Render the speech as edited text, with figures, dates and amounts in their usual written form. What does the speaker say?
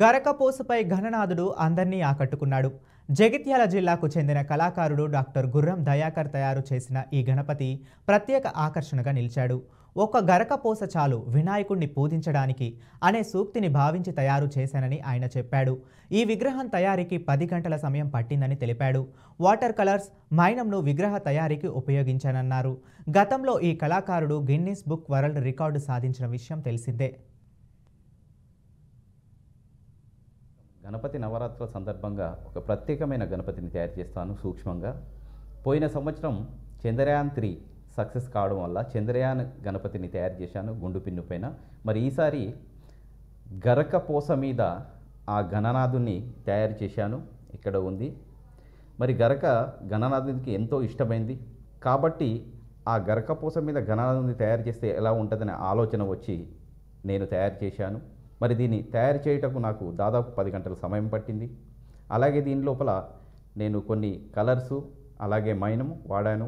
గరకపోసపై ఘననాథుడు అందర్నీ ఆకట్టుకున్నాడు. జగిత్యాల జిల్లాకు చెందిన కళాకారుడు డాక్టర్ గుర్రం దయాకర్ తయారు చేసిన ఈ గణపతి ప్రత్యేక ఆకర్షణగా నిలిచాడు. ఒక గరకపోస చాలు వినాయకుణ్ణి పూజించడానికి అనే సూక్తిని భావించి తయారు చేశానని ఆయన చెప్పాడు. ఈ విగ్రహం తయారీకి 10 గంటల సమయం పట్టిందని తెలిపాడు. వాటర్ కలర్స్, మైనంను విగ్రహ తయారీకి ఉపయోగించానన్నారు. గతంలో ఈ కళాకారుడు గిన్నిస్ బుక్ వరల్డ్ రికార్డు సాధించిన విషయం తెలిసిందే. గణపతి నవరాత్రుల సందర్భంగా ఒక ప్రత్యేకమైన గణపతిని తయారు చేస్తాను సూక్ష్మంగా. పోయిన సంవత్సరం చంద్రయాన్-3 సక్సెస్ కావడం వల్ల చంద్రయాన్ గణపతిని తయారు చేశాను గుండు పిన్ను పైన. మరి ఈసారి గరకపోస మీద ఆ గణనాథుని తయారు చేశాను. ఇక్కడ ఉంది. మరి గణనాథునికి ఎంతో ఇష్టమైంది కాబట్టి ఆ గరకపోస మీద గణనాథుని తయారు చేస్తే ఎలా ఉంటుందనే ఆలోచన వచ్చి నేను తయారు చేశాను. మరి దీన్ని తయారు చేయటకు నాకు దాదాపు 10 గంటల సమయం పట్టింది. అలాగే దీని లోపల నేను కొన్ని కలర్సు అలాగే మైనము వాడాను.